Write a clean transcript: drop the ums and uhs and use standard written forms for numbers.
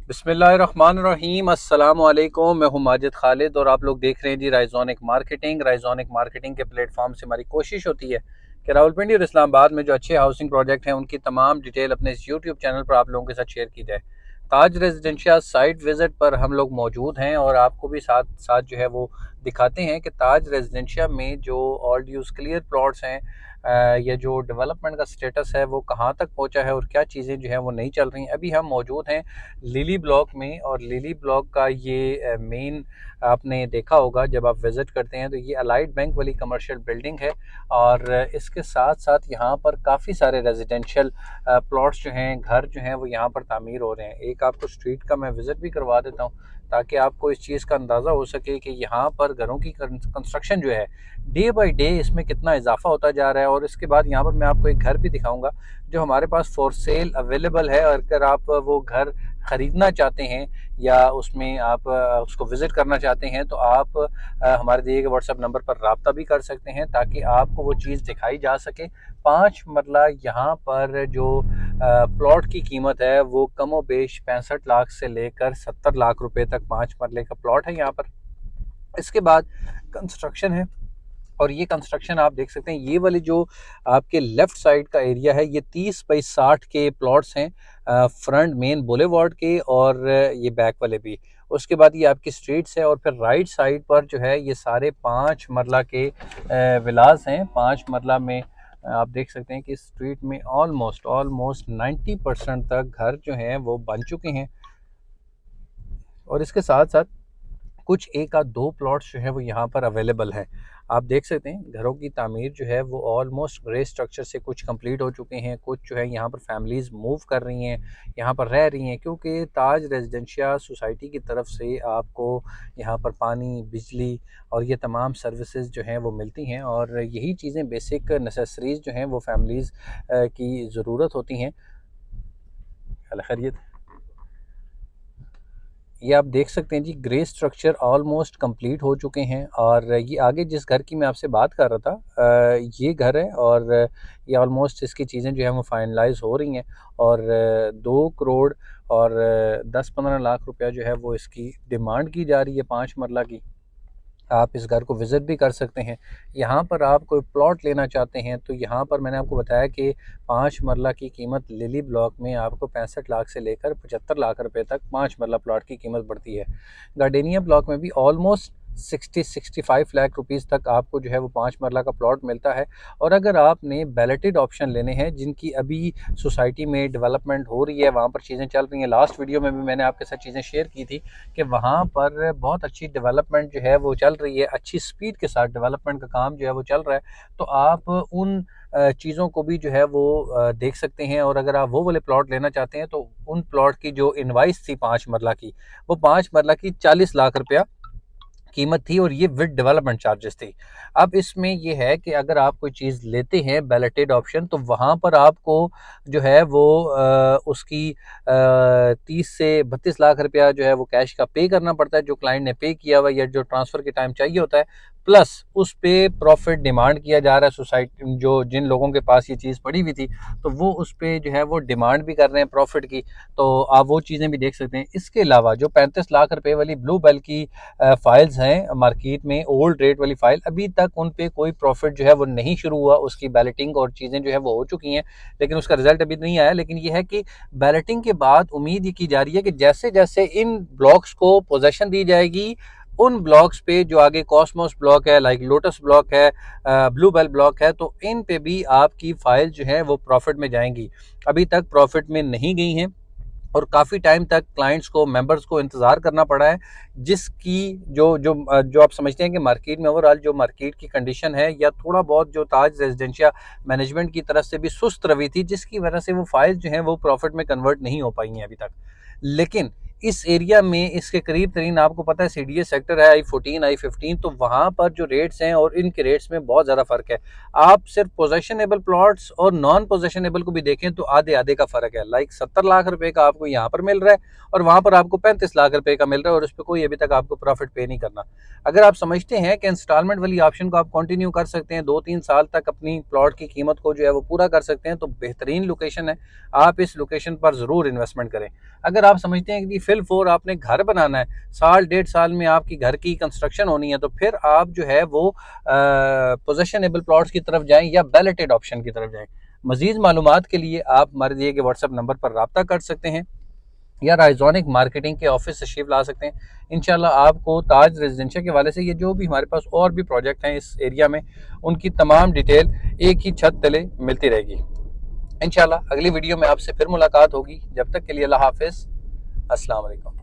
बिस्मिल्लाहिर्रहमानिर्रहीम, अस्सलाम वालेकुम। मैं हूं माजिद खालिद और आप लोग देख रहे हैं जी राइजोनिक मार्केटिंग। राइजोनिक मार्केटिंग के प्लेटफॉर्म से हमारी कोशिश होती है कि रावलपिंडी और इस्लामाबाद में जो अच्छे हाउसिंग प्रोजेक्ट हैं उनकी तमाम डिटेल अपने इस यूट्यूब चैनल पर आप लोगों के साथ शेयर की जाए। ताज रेजिडेंशिया साइट विजिट पर हम लोग मौजूद हैं और आपको भी साथ साथ जो है वो दिखाते हैं कि ताज रेजिडेंशिया में जो ऑल ड्यूज क्लियर प्लॉट्स हैं या जो डेवलपमेंट का स्टेटस है वो कहाँ तक पहुँचा है और क्या चीज़ें जो हैं वो नहीं चल रही हैं। अभी हम मौजूद हैं लिली ब्लॉक में और लिली ब्लॉक का ये मेन आपने देखा होगा जब आप विज़िट करते हैं तो ये अलाइड बैंक वाली कमर्शियल बिल्डिंग है और इसके साथ साथ यहाँ पर काफ़ी सारे रेजिडेंशियल प्लॉट्स जो हैं, घर जो हैं वो यहाँ पर तामीर हो रहे हैं। एक आपको स्ट्रीट का मैं विज़िट भी करवा देता हूँ ताकि आपको इस चीज़ का अंदाज़ा हो सके कि यहाँ पर घरों की कंस्ट्रक्शन जो है डे बाई डे इसमें कितना इजाफा होता जा रहा है। और इसके बाद यहाँ पर मैं आपको एक घर भी दिखाऊंगा जो हमारे पास फॉर सेल अवेलेबल है। और अगर आप वो घर ख़रीदना चाहते हैं या उसमें आप उसको विज़िट करना चाहते हैं तो आप हमारे दिए गए व्हाट्सएप नंबर पर रब्ता भी कर सकते हैं ताकि आपको वो चीज़ दिखाई जा सके। 5 मरला यहाँ पर जो प्लॉट की कीमत है वो कमो बेश 65 लाख से लेकर 70 लाख रुपए तक 5 मरले का प्लॉट है यहाँ पर। इसके बाद कंस्ट्रक्शन है और ये कंस्ट्रक्शन आप देख सकते हैं। ये वाली जो आपके लेफ़्ट साइड का एरिया है ये 30 बाई 60 के प्लॉट्स हैं फ्रंट मेन बुलेवार्ड के और ये बैक वाले भी। उसके बाद ये आपकी स्ट्रीट्स है और फिर राइट साइड पर जो है ये सारे 5 मरला के विलास हैं। 5 मरला में आप देख सकते हैं कि स्ट्रीट में ऑलमोस्ट 90% तक घर जो हैं वो बन चुके हैं। और इसके साथ साथ कुछ एक आध दो प्लॉट्स जो है वो यहाँ पर अवेलेबल है। आप देख सकते हैं घरों की तामीर जो है वो ऑलमोस्ट ग्रे स्ट्रक्चर से कुछ कंप्लीट हो चुके हैं। कुछ जो है यहाँ पर फैमिलीज़ मूव कर रही हैं, यहाँ पर रह रही हैं क्योंकि ताज रेजिडेंशिया सोसाइटी की तरफ से आपको यहाँ पर पानी, बिजली और ये तमाम सर्विसेज जो हैं वो मिलती हैं। और यही चीज़ें बेसिक नेसेसरीज़ जो हैं वो फैमिलीज़ की ज़रूरत होती हैं। खैरियत, ये आप देख सकते हैं जी ग्रे स्ट्रक्चर ऑलमोस्ट कंप्लीट हो चुके हैं। और ये आगे जिस घर की मैं आपसे बात कर रहा था ये घर है और ये ऑलमोस्ट इसकी चीज़ें जो है वो फाइनलाइज हो रही हैं। और 2 करोड़ और 10-15 लाख रुपया जो है वो इसकी डिमांड की जा रही है 5 मरला की। आप इस घर को विज़िट भी कर सकते हैं। यहाँ पर आप कोई प्लॉट लेना चाहते हैं तो यहाँ पर मैंने आपको बताया कि 5 मरला की कीमत लिली ब्लॉक में आपको 65 लाख से लेकर 75 लाख रुपए तक 5 मरला प्लॉट की कीमत बढ़ती है। गार्डेनिया ब्लॉक में भी ऑलमोस्ट 60-65 लाख रुपीज़ तक आपको जो है वो 5 मरला का प्लॉट मिलता है। और अगर आपने बैलेटेड ऑप्शन लेने हैं जिनकी अभी सोसाइटी में डेवलपमेंट हो रही है, वहाँ पर चीज़ें चल रही हैं, लास्ट वीडियो में भी मैंने आपके साथ चीज़ें शेयर की थी कि वहाँ पर बहुत अच्छी डेवलपमेंट जो है वो चल रही है, अच्छी स्पीड के साथ डेवलपमेंट का काम जो है वो चल रहा है। तो आप उन चीज़ों को भी जो है वो देख सकते हैं। और अगर आप वो वाले प्लॉट लेना चाहते हैं तो उन प्लॉट की जो इनवाइस थी 5 मरला की, वो 5 मरला की 40 लाख रुपया कीमत थी और ये विद डेवलपमेंट चार्जेस थी। अब इसमें ये है कि अगर आप कोई चीज़ लेते हैं बैलेटेड ऑप्शन तो वहाँ पर आपको जो है वो उसकी 30 से 32 लाख रुपया जो है वो कैश का पे करना पड़ता है जो क्लाइंट ने पे किया हुआ या जो ट्रांसफ़र के टाइम चाहिए होता है। प्लस उस पे प्रॉफिट डिमांड किया जा रहा है। सोसाइटी जो जिन लोगों के पास ये चीज़ पड़ी हुई थी तो वो उस पे जो है वो डिमांड भी कर रहे हैं प्रॉफिट की, तो आप वो चीज़ें भी देख सकते हैं। इसके अलावा जो 35 लाख रुपए वाली ब्लू बेल की फाइल्स हैं मार्केट में, ओल्ड रेट वाली फाइल, अभी तक उन पे कोई प्रॉफिट जो है वो नहीं शुरू हुआ। उसकी बैलेटिंग और चीज़ें जो है वो हो चुकी हैं लेकिन उसका रिजल्ट अभी नहीं आया। लेकिन ये है कि बैलेटिंग के बाद उम्मीद ये की जा रही है कि जैसे जैसे इन ब्लॉक्स को पोजेशन दी जाएगी उन ब्लॉक्स पे जो आगे कॉस्मोस ब्लॉक है, लाइक लोटस ब्लॉक है, ब्लू बेल ब्लॉक है, तो इन पे भी आपकी फाइल जो है वो प्रॉफिट में जाएंगी। अभी तक प्रॉफिट में नहीं गई हैं और काफ़ी टाइम तक क्लाइंट्स को, मेंबर्स को इंतज़ार करना पड़ा है। जिसकी जो आप समझते हैं कि मार्केट में ओवरऑल जो मार्केट की कंडीशन है या थोड़ा बहुत जो ताज रेजिडेंशिया मैनेजमेंट की तरफ से भी सुस्त रवि थी जिसकी वजह से वो फाइल जो हैं वो प्रॉफिट में कन्वर्ट नहीं हो पाई हैं अभी तक। लेकिन इस एरिया में इसके करीब तरीन आपको पता है सीडीएस सेक्टर है, I14 I15, तो वहाँ पर जो रेट्स हैं और इनके रेट्स में बहुत ज़्यादा फ़र्क है। आप सिर्फ पोजेशनेबल प्लॉट्स और नॉन पोजेशनेबल को भी देखें तो आधे आधे का फ़र्क है। लाइक 70 लाख रुपए का आपको यहाँ पर मिल रहा है और वहाँ पर आपको 35 लाख रुपए का मिल रहा है और उस पर कोई अभी तक आपको प्रॉफिट पे नहीं करना। अगर आप समझते हैं कि इंस्टॉलमेंट वाली ऑप्शन को आप कंटिन्यू कर सकते हैं, 2-3 साल तक अपनी प्लॉट की कीमत को जो है वो पूरा कर सकते हैं, तो बेहतरीन लोकेशन है। आप इस लोकेशन पर ज़रूर इन्वेस्टमेंट करें। अगर आप समझते हैं कि फिल फोर आपने घर बनाना है, साल 1.5 साल में आपकी घर की कंस्ट्रक्शन होनी है, तो फिर आप जो है वो पोजेशनेबल प्लॉट्स की तरफ जाएं या बैलेटेड ऑप्शन की तरफ जाएं। मजीद मालूमात के लिए आप हमारे दिए गए व्हाट्सएप नंबर पर रब्ता कर सकते हैं या राइजोनिक मार्केटिंग के ऑफिस तशरीफ ला सकते हैं। इंशाल्लाह आपको ताज रेजिडेंशियल के वाले से ये जो भी हमारे पास और भी प्रोजेक्ट हैं इस एरिया में, उनकी तमाम डिटेल एक ही छत तले मिलती रहेगी। इंशाल्लाह अगली वीडियो में आपसे फिर मुलाकात होगी। जब तक के लिए अल्लाह हाफिज़, अस्सलाम वालेकुम।